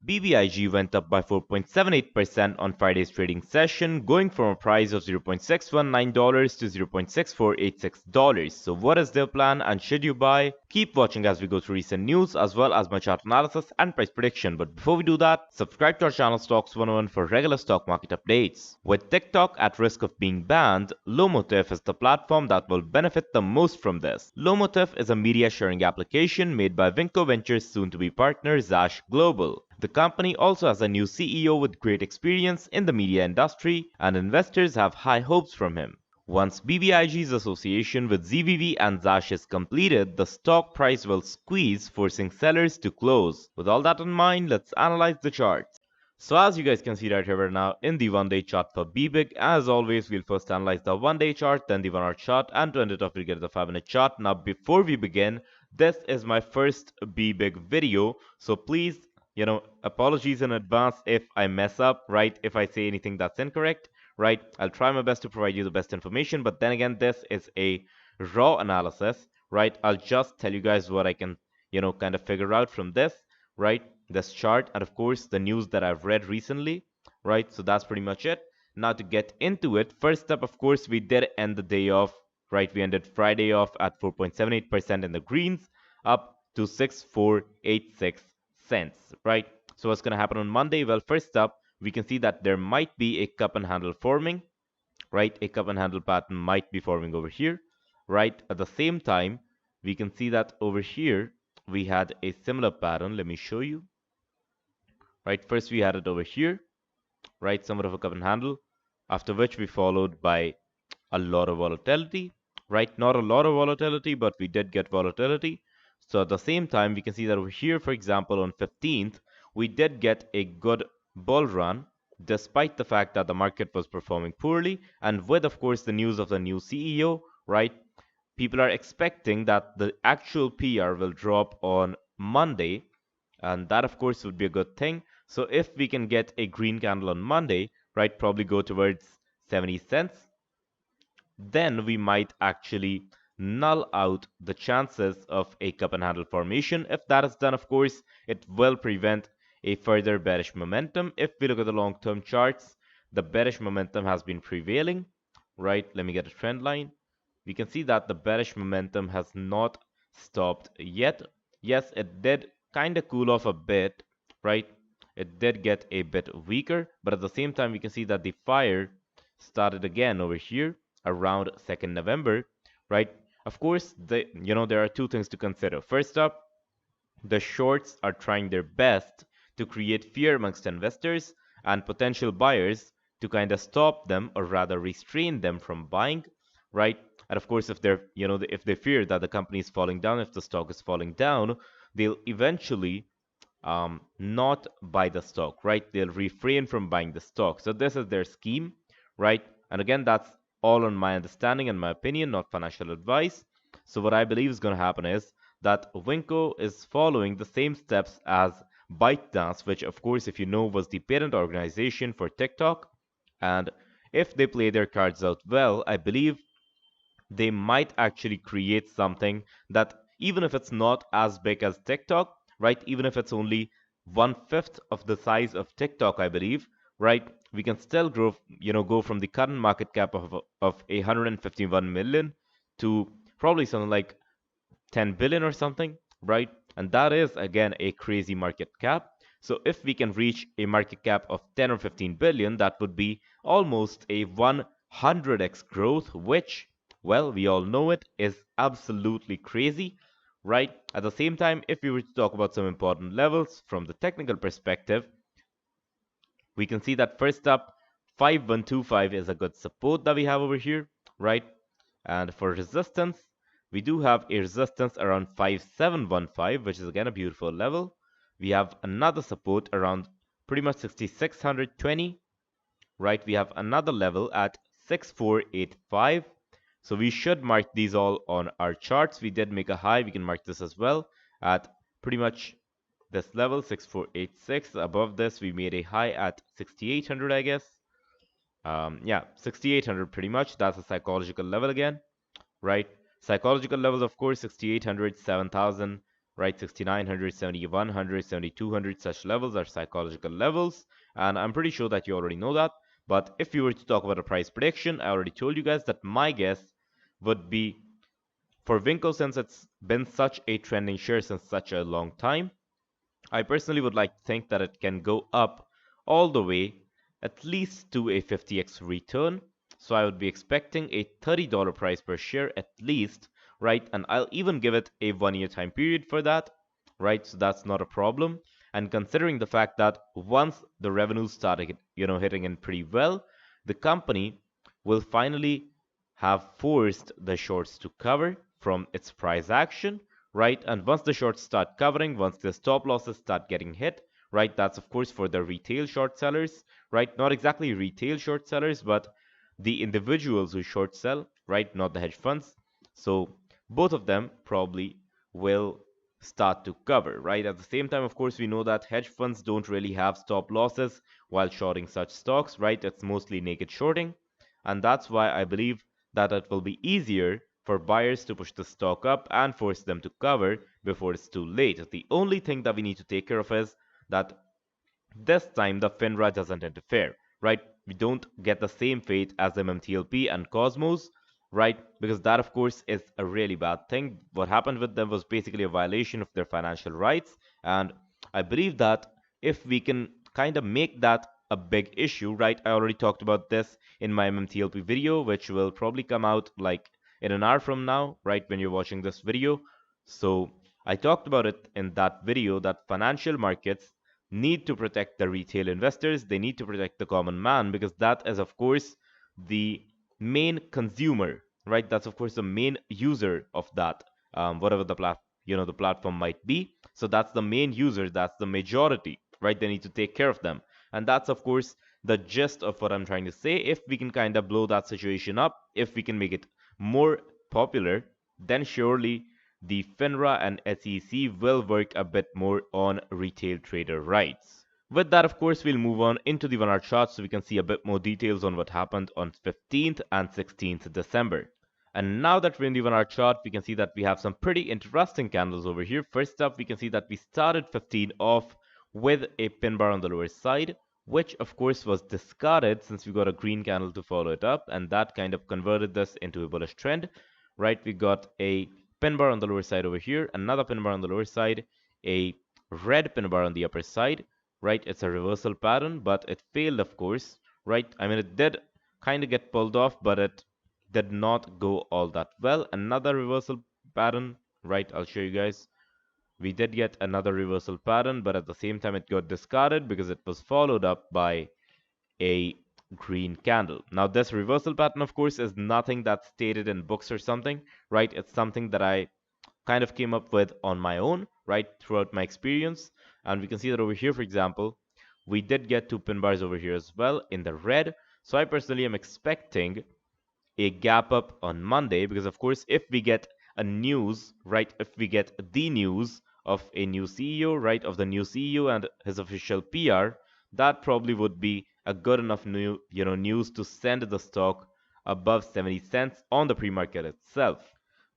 BBIG went up by 4.78% on Friday's trading session, going from a price of $0.619 to $0.6486. So what is their plan and should you buy? Keep watching as we go through recent news as well as my chart analysis and price prediction. But before we do that, subscribe to our channel Stox 101 for regular stock market updates. With TikTok at risk of being banned, Lomotif is the platform that will benefit the most from this. Lomotif is a media sharing application made by Vinco Ventures' soon-to-be partner Zash Global. The company also has a new CEO with great experience in the media industry, and investors have high hopes from him. Once BBIG's association with ZVV and Zash is completed, the stock price will squeeze, forcing sellers to close. With all that in mind, let's analyze the charts. So as you guys can see right here now in the one-day chart for BBIG, as always, we'll first analyze the one-day chart, then the 1 hour chart, and to end it off, we'll get the 5-minute chart. Now, before we begin, this is my first BBIG video, so please, apologies in advance if I mess up, right? If I say anything that's incorrect, right? I'll try my best to provide you the best information, but then again, this is a raw analysis, right? I'll just tell you guys what I can, kind of figure out from this, right? This chart, and of course, the news that I've read recently, right? So that's pretty much it. Now to get into it, first up, of course, we did end the day off, right? We ended Friday off at 4.78% in the greens, up to 6486 cents, right? So what's going to happen on Monday? Well, first up, we can see that there might be a cup and handle forming, right? A cup and handle pattern might be forming over here, right? At the same time, we can see that over here, we had a similar pattern. Let me show you, right? First, we had it over here, right? Somewhat of a cup and handle, after which we followed by a lot of volatility, right? Not a lot of volatility, but we did get volatility. So at the same time, we can see that over here, for example, on 15th, we did get a good bull run, despite the fact that the market was performing poorly. And with, of course, the news of the new CEO, right? People are expecting that the actual PR will drop on Monday. And that, of course, would be a good thing. So if we can get a green candle on Monday, right, probably go towards 70 cents, then we might actually null out the chances of a cup and handle formation. If that is done, of course, it will prevent a further bearish momentum. If we look at the long-term charts, the bearish momentum has been prevailing, right? Let me get a trend line. We can see that the bearish momentum has not stopped yet. Yes, it did kind of cool off a bit, right? It did get a bit weaker, but at the same time, we can see that the fire started again over here around 2nd November, right? Of course, there are two things to consider. First up, the shorts are trying their best to create fear amongst investors and potential buyers to kind of stop them, or rather restrain them from buying, right? And of course, if if they fear that the company is falling down, if the stock is falling down, they'll eventually not buy the stock, right? They'll refrain from buying the stock. So this is their scheme, right? And again, that's all on my understanding and my opinion, not financial advice. So what I believe is going to happen is that Winco is following the same steps as ByteDance, which, of course, if you know, was the parent organization for TikTok. And if they play their cards out well, I believe they might actually create something that, even if it's not as big as TikTok, right? Even if it's only 1/5 of the size of TikTok, I believe, right? We can still grow, go from the current market cap of 151 million to probably something like 10 billion or something, right? And that is again a crazy market cap. So if we can reach a market cap of 10 or 15 billion, that would be almost a 100x growth, which, well, we all know it is absolutely crazy, right? At the same time, if we were to talk about some important levels from the technical perspective, we can see that first up, 5125 is a good support that we have over here, right? And for resistance, we do have a resistance around 5715, which is again a beautiful level. We have another support around pretty much 6620, right? We have another level at 6485. So we should mark these all on our charts. We did make a high. We can mark this as well at pretty much this level, 6486. Above this, we made a high at 6800, I guess. Yeah, 6800 pretty much. That's a psychological level again, right? Psychological levels, of course, 6800, 7000, right? 6900, 7100, 7200, such levels are psychological levels, and I'm pretty sure that you already know that. But if you were to talk about a price prediction, I already told you guys that my guess would be for Vinco, since it's been such a trending share since such a long time. I personally would like to think that it can go up all the way at least to a 50x return. So I would be expecting a $30 price per share at least, right? And I'll even give it a 1 year time period for that, right? So that's not a problem. And considering the fact that once the revenues start, hitting in pretty well, the company will finally have forced the shorts to cover from its price action, right? And once the shorts start covering, once the stop losses start getting hit, right? That's of course for the retail short sellers, right? Not exactly retail short sellers, but the individuals who short sell, right? Not the hedge funds. So both of them probably will start to cover, right? At the same time, of course, we know that hedge funds don't really have stop losses while shorting such stocks, right? It's mostly naked shorting. And that's why I believe that it will be easier for buyers to push the stock up and force them to cover before it's too late. The only thing that we need to take care of is that this time the FINRA doesn't interfere, right? We don't get the same fate as MMTLP and Cosmos, right? Because that, of course, is a really bad thing. What happened with them was basically a violation of their financial rights, and I believe that if we can kind of make that a big issue, right? I already talked about this in my MMTLP video, which will probably come out like in an hour from now, right? When you're watching this video. So I talked about it in that video that financial markets need to protect the retail investors, they need to protect the common man because that is, of course, the main consumer, right? That's, of course, the main user of that, whatever the platform might be. So that's the main user, that's the majority, right? They need to take care of them. And that's, of course, the gist of what I'm trying to say. If we can kind of blow that situation up, if we can make it more popular, then surely the FINRA and SEC will work a bit more on retail trader rights. With that, of course, we'll move on into the 1 hour chart so we can see a bit more details on what happened on 15th and 16th December. And now that we're in the 1 hour chart, we can see that we have some pretty interesting candles over here. First up, we can see that we started 15 off with a pin bar on the lower side, which of course was discarded since we got a green candle to follow it up, and that kind of converted this into a bullish trend, right? We got a pin bar on the lower side over here, another pin bar on the lower side, a red pin bar on the upper side, right? It's a reversal pattern, but it failed, of course, right? I mean, it did kind of get pulled off, but it did not go all that well. Another reversal pattern, right? I'll show you guys. We did get another reversal pattern, but at the same time, it got discarded because it was followed up by a green candle. Now, this reversal pattern, of course, is nothing that's stated in books or something, right? It's something that I kind of came up with on my own, right, throughout my experience. And we can see that over here, for example, we did get two pin bars over here as well in the red. So I personally am expecting a gap up on Monday because, of course, if we get a news, right, if we get the news of a new CEO, right, of the new CEO and his official PR, that probably would be a good enough news to send the stock above 70 cents on the pre-market itself.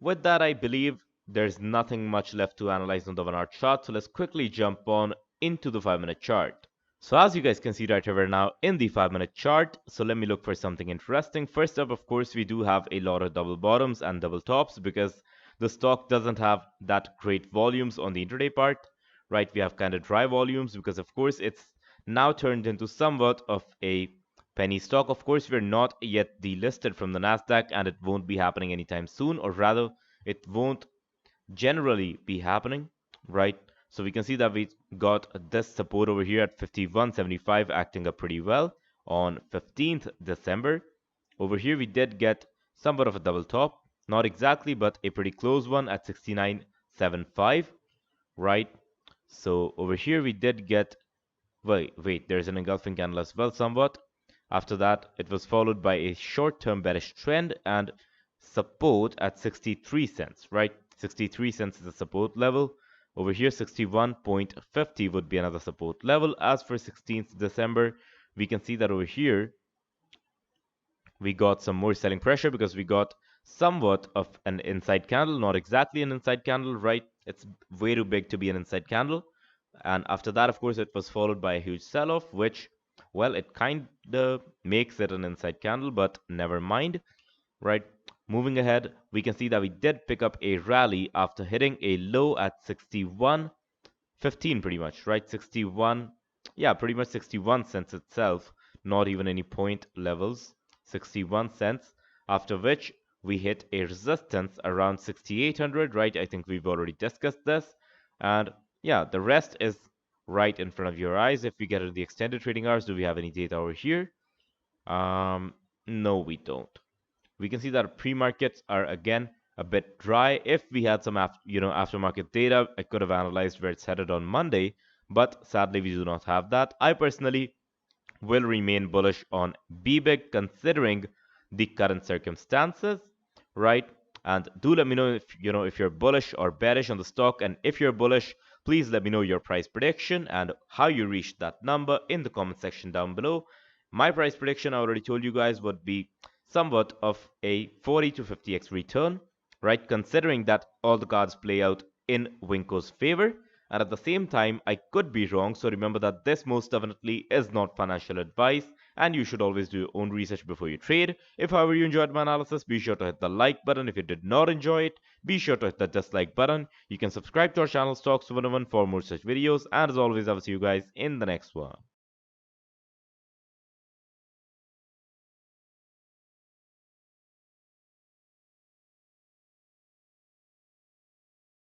With that, I believe there's nothing much left to analyze on the 1 hour chart, so let's quickly jump on into the 5-minute chart. So as you guys can see right here, we're now in the 5-minute chart. So let me look for something interesting. First up, of course, we do have a lot of double bottoms and double tops because the stock doesn't have that great volumes on the intraday part, right? We have kind of dry volumes because, of course, it's now turned into somewhat of a penny stock. Of course, we're not yet delisted from the Nasdaq and it won't be happening anytime soon, or rather, it won't generally be happening, right? So we can see that we got this support over here at 51.75 acting up pretty well on 15th December. Over here we did get somewhat of a double top, not exactly, but a pretty close one at 69.75, right? So over here we did get, wait, there's an engulfing candle as well somewhat. After that, it was followed by a short-term bearish trend and support at 63 cents, right? 63 cents is the support level. Over here, 61.50 would be another support level. As for 16th December, we can see that over here, we got some more selling pressure because we got somewhat of an inside candle, not exactly an inside candle, right? It's way too big to be an inside candle. And after that, of course, it was followed by a huge sell-off, which, well, it kind of makes it an inside candle, but never mind, right? Moving ahead, we can see that we did pick up a rally after hitting a low at 61.15 pretty much, right? 61, yeah, pretty much 61 cents itself, not even any point levels, 61 cents, after which we hit a resistance around 6800, right? I think we've already discussed this. And yeah, the rest is right in front of your eyes. If we get into the extended trading hours, do we have any data over here? Um, no, we don't. We can see that pre-markets are again a bit dry. If we had some aftermarket data, I could have analyzed where it's headed on Monday, but sadly we do not have that. I personally will remain bullish on BBIG considering the current circumstances, right? And do let me know if if you're bullish or bearish on the stock, and if you're bullish, please let me know your price prediction and how you reached that number in the comment section down below. My price prediction, I already told you guys, would be somewhat of a 40 to 50x return, right? Considering that all the cards play out in Winco's favor. And at the same time, I could be wrong, so remember that this most definitely is not financial advice, and you should always do your own research before you trade. If, however, you enjoyed my analysis, be sure to hit the like button. If you did not enjoy it, be sure to hit the dislike button. You can subscribe to our channel Stox 101 for more such videos, and as always, I will see you guys in the next one.